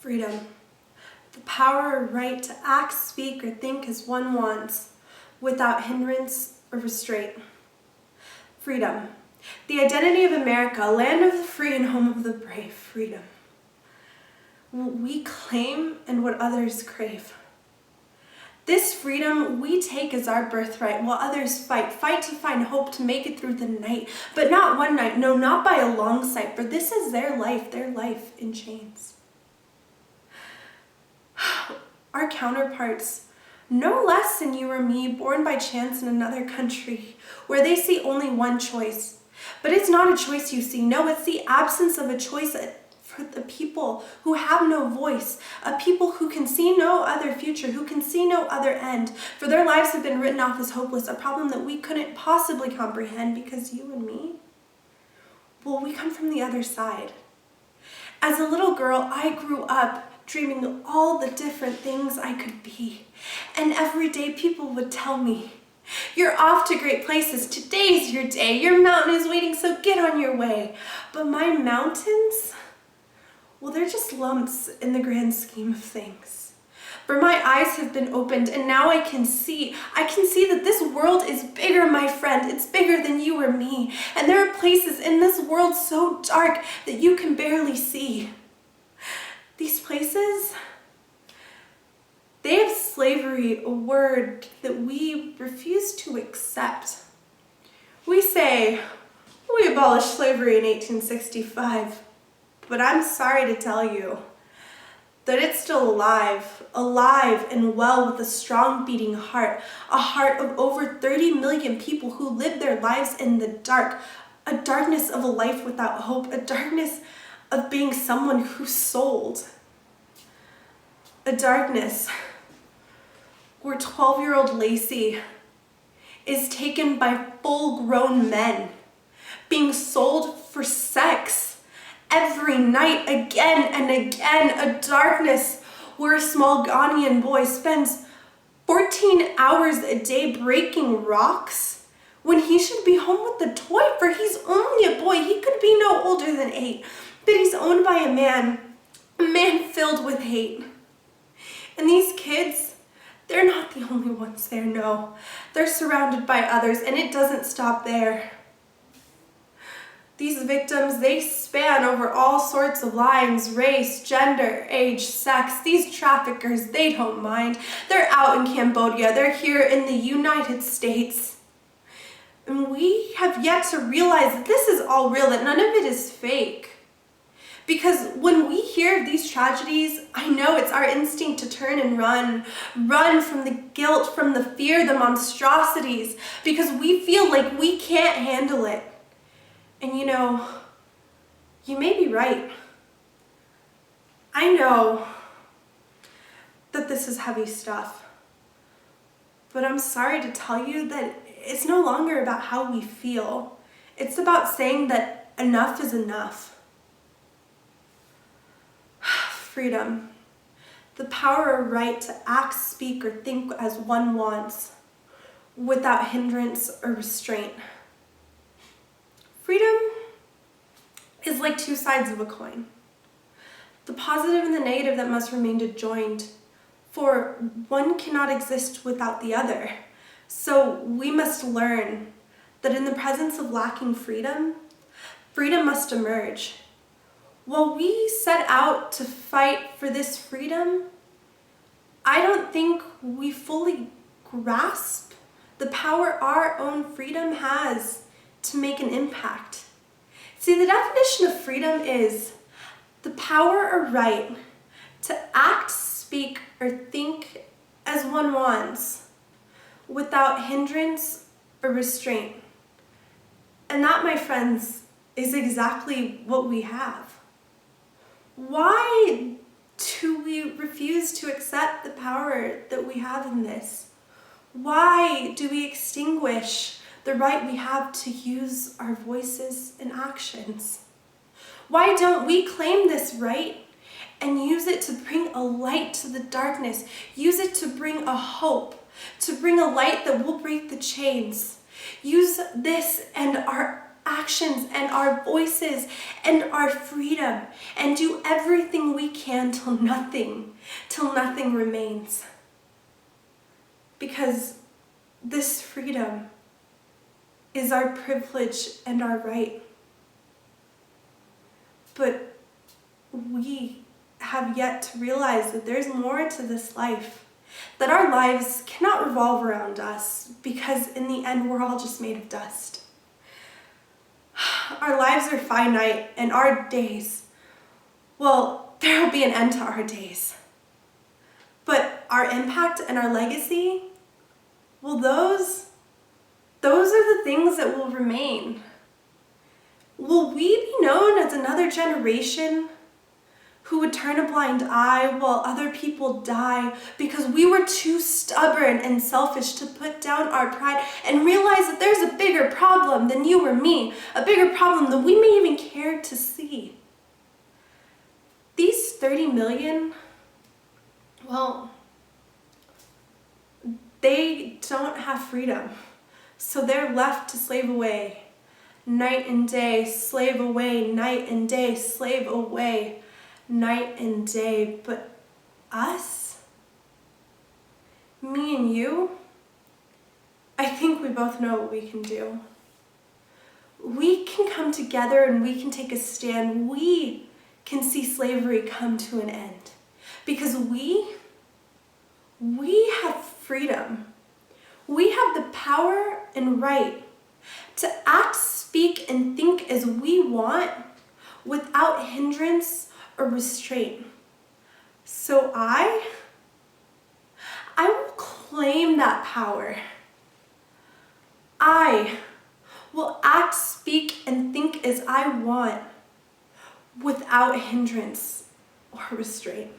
Freedom. The power or right to act, speak, or think as one wants, without hindrance or restraint. Freedom. The identity of America, a land of the free and home of the brave. Freedom. What we claim and what others crave. This freedom we take as our birthright, while others fight to find hope to make it through the night. But not one night, no, not by a long sight, for this is their life in chains. Our counterparts, no less than you or me, born by chance in another country, where they see only one choice. But it's not a choice you see, no, it's the absence of a choice for the people who have no voice, a people who can see no other future, who can see no other end, for their lives have been written off as hopeless, a problem that we couldn't possibly comprehend because you and me, well, we come from the other side. As a little girl, I grew up dreaming of all the different things I could be, and every day people would tell me, "You're off to great places, today's your day, your mountain is waiting, so get on your way." But my mountains, well, they're just lumps in the grand scheme of things. For my eyes have been opened, and now I can see that this world is bigger, my friend. It's bigger than you or me. And there are places in this world so dark that you can barely see. These places, they have slavery, a word that we refuse to accept. We say, we abolished slavery in 1865. But I'm sorry to tell you that it's still alive and well with a strong beating heart, a heart of over 30 million people who live their lives in the dark, a darkness of a life without hope, a darkness of being someone who's sold, a darkness where 12-year-old Lacey is taken by full-grown men, being sold for sex, every night, again and again, a darkness where a small Ghanaian boy spends 14 hours a day breaking rocks when he should be home with the toy, for he's only a boy. He could be no older than 8, but he's owned by a man filled with hate. And these kids, they're not the only ones there, no. They're surrounded by others, and it doesn't stop there. These victims, they span over all sorts of lines, race, gender, age, sex. These traffickers, they don't mind. They're out in Cambodia. They're here in the United States. And we have yet to realize that this is all real, that none of it is fake. Because when we hear of these tragedies, I know it's our instinct to turn and run from the guilt, from the fear, the monstrosities, because we feel like we can't handle it. And you know, you may be right. I know that this is heavy stuff, but I'm sorry to tell you that it's no longer about how we feel. It's about saying that enough is enough. Freedom. The power or right to act, speak, or think as one wants, without hindrance or restraint. Freedom is like two sides of a coin. The positive and the negative that must remain adjoined, for one cannot exist without the other. So we must learn that in the presence of lacking freedom, freedom must emerge. While we set out to fight for this freedom, I don't think we fully grasp the power our own freedom has to make an impact. See, the definition of freedom is the power or right to act, speak, or think as one wants, without hindrance or restraint. And that, my friends, is exactly what we have. Why do we refuse to accept the power that we have in this? Why do we extinguish the right we have to use our voices and actions? Why don't we claim this right and use it to bring a light to the darkness? Use it to bring a hope, to bring a light that will break the chains. Use this and our actions and our voices and our freedom and do everything we can till nothing remains. Because this freedom is our privilege and our right. But we have yet to realize that there's more to this life, that our lives cannot revolve around us, because in the end we're all just made of dust. Our lives are finite, and our days, well, there will be an end to our days. But our impact and our legacy, well, those are the things that will remain. Will we be known as another generation who would turn a blind eye while other people die because we were too stubborn and selfish to put down our pride and realize that there's a bigger problem than you or me, a bigger problem than we may even care to see? These 30 million, well, they don't have freedom, so they're left to slave away. Night and day, slave away, night and day, slave away, night and day. But us, me and you, I think we both know what we can do. We can come together and we can take a stand. We can see slavery come to an end. Because we have freedom. We have the power and right to act, speak, and think as we want without hindrance or restraint. So I will claim that power. I will act, speak, and think as I want without hindrance or restraint.